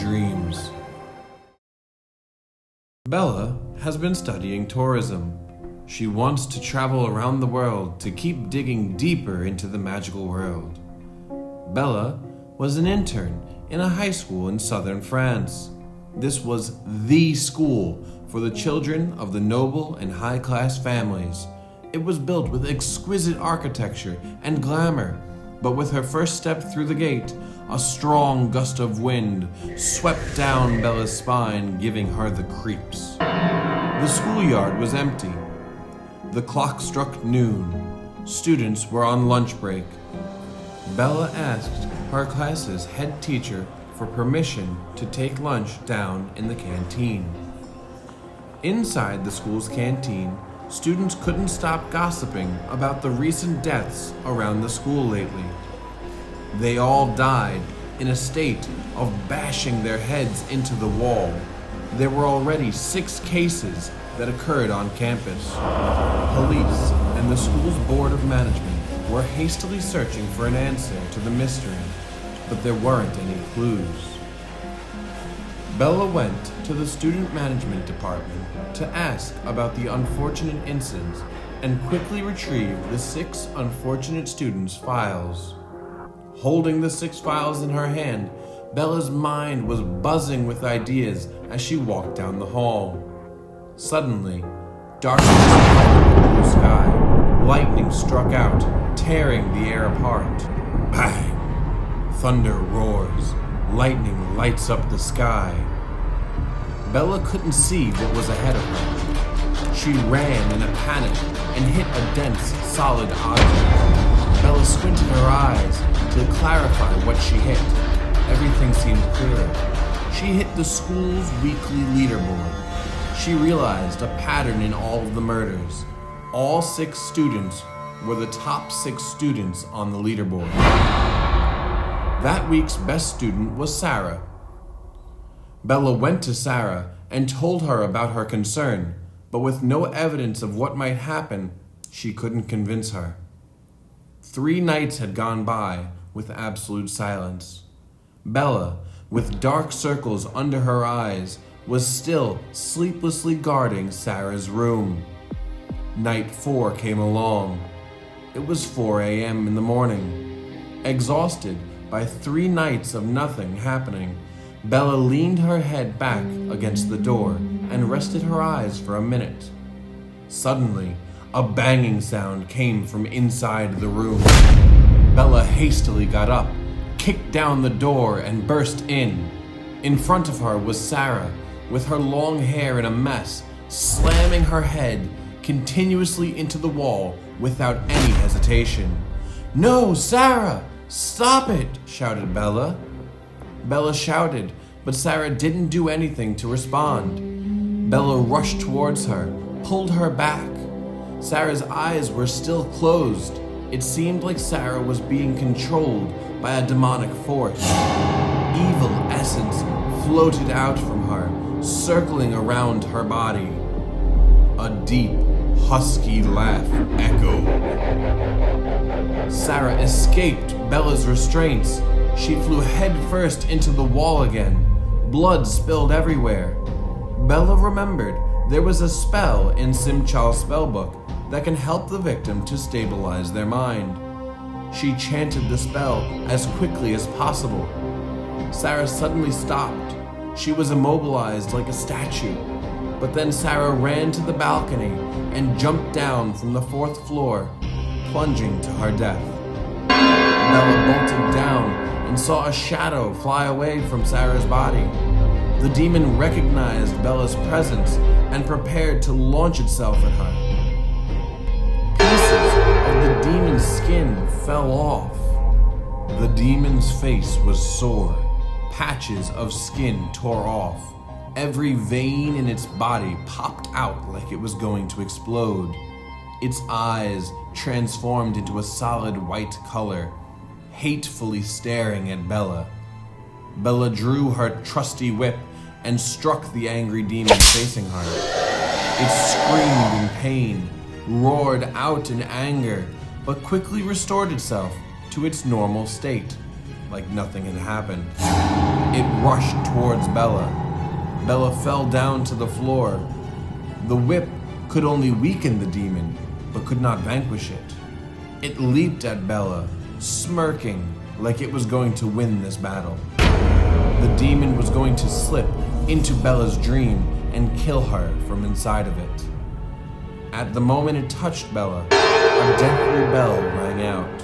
dreams. Bella has been studying tourism. She wants to travel around the world to keep digging deeper into the magical world. Bella was an intern in a high school in southern France. This was the school for the children of the noble and high-class families. It was built with exquisite architecture and glamour, but with her first step through the gate, a strong gust of wind swept down Bella's spine, giving her the creeps. The schoolyard was empty. The clock struck noon. Students were on lunch break. Bella asked her class's head teacher for permission to take lunch down in the canteen. Inside the school's canteen, students couldn't stop gossiping about the recent deaths around the school lately. They all died in a state of bashing their heads into the wall. There were already 6 cases that occurred on campus. Police and the school's board of management were hastily searching for an answer to the mystery, but there weren't any clues. Bella went to the student management department to ask about the unfortunate incidents and quickly retrieved the 6 unfortunate students' files. Holding the 6 files in her hand, Bella's mind was buzzing with ideas as she walked down the hall. Suddenly, darkness covered the blue sky. Lightning struck out, tearing the air apart. Bang! Thunder roars. Lightning lights up the sky. Bella couldn't see what was ahead of her. She ran in a panic and hit a dense, solid object. Bella squinted her eyes to clarify what she hit. Everything seemed clear. She hit the school's weekly leaderboard. She realized a pattern in all of the murders. All 6 students were the top 6 students on the leaderboard. That week's best student was Sarah. Bella went to Sarah and told her about her concern, but with no evidence of what might happen, she couldn't convince her. 3 nights had gone by with absolute silence. Bella, with dark circles under her eyes, was still sleeplessly guarding Sarah's room. Night 4 came along. It was 4 a.m. in the morning. Exhausted by 3 nights of nothing happening, Bella leaned her head back against the door and rested her eyes for a minute. Suddenly, a banging sound came from inside the room. Bella hastily got up, kicked down the door, and burst in. In front of her was Sarah, with her long hair in a mess, slamming her head continuously into the wall without any hesitation. "No, Sarah! Stop it!" shouted Bella. Bella shouted, but Sarah didn't do anything to respond. Bella rushed towards her, pulled her back. Sarah's eyes were still closed. It seemed like Sarah was being controlled by a demonic force. Evil essence floated out from her, circling around her body. A deep, husky laugh echoed. Sarah escaped Bella's restraints. She flew headfirst into the wall again. Blood spilled everywhere. Bella remembered there was a spell in Simchal's spellbook that can help the victim to stabilize their mind. She chanted the spell as quickly as possible. Sarah suddenly stopped. She was immobilized like a statue. But then Sarah ran to the balcony and jumped down from the 4th floor, plunging to her death. Bella bolted down and saw a shadow fly away from Sarah's body. The demon recognized Bella's presence and prepared to launch itself at her. Pieces of the demon's skin fell off. The demon's face was sore. Patches of skin tore off. Every vein in its body popped out like it was going to explode. Its eyes transformed into a solid white color, hatefully staring at Bella. Bella drew her trusty whip and struck the angry demon facing her. It screamed in pain, roared out in anger, but quickly restored itself to its normal state, like nothing had happened. It rushed towards Bella. Bella fell down to the floor. The whip could only weaken the demon, but could not vanquish it. It leaped at Bella, smirking like it was going to win this battle. The demon was going to slip into Bella's dream and kill her from inside of it. At the moment it touched Bella, a deathly bell rang out.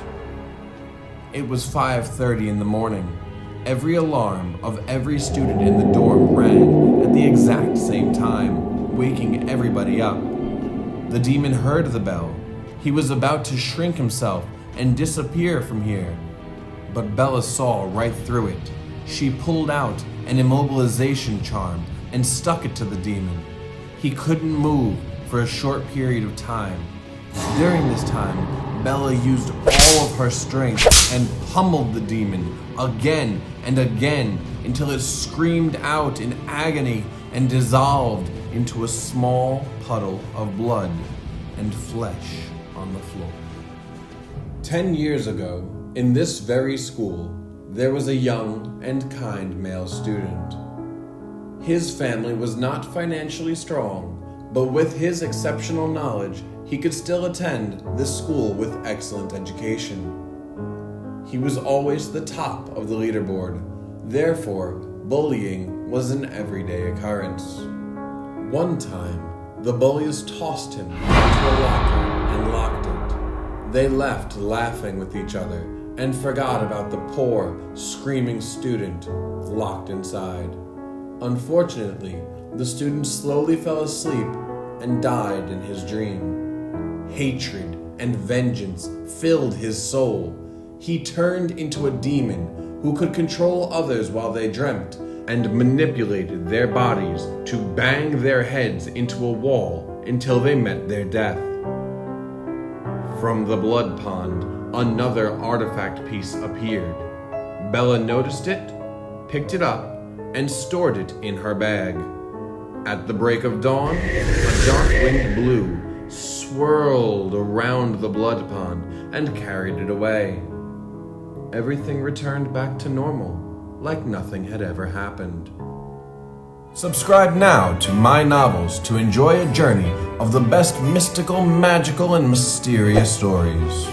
It was 5:30 in the morning. Every alarm of every student in the dorm rang at the exact same time, waking everybody up. The demon heard the bell. He was about to shrink himself and disappear from here. But Bella saw right through it. She pulled out an immobilization charm and stuck it to the demon. He couldn't move for a short period of time. During this time, Bella used all of her strength and pummeled the demon again and again until it screamed out in agony and dissolved into a small puddle of blood and flesh on the floor. 10 years ago, in this very school, there was a young and kind male student. His family was not financially strong, but with his exceptional knowledge, he could still attend this school with excellent education. He was always the top of the leaderboard, therefore, bullying was an everyday occurrence. One time, the bullies tossed him into a locker and locked it. They left laughing with each other and forgot about the poor, screaming student locked inside. Unfortunately, the student slowly fell asleep and died in his dream. Hatred and vengeance filled his soul. He turned into a demon who could control others while they dreamt and manipulated their bodies to bang their heads into a wall until they met their death. From the blood pond, another artifact piece appeared. Bella noticed it, picked it up, and stored it in her bag. At the break of dawn, a dark wind blew, swirled around the blood pond, and carried it away. Everything returned back to normal, like nothing had ever happened. Subscribe now to my novels to enjoy a journey of the best mystical, magical, and mysterious stories.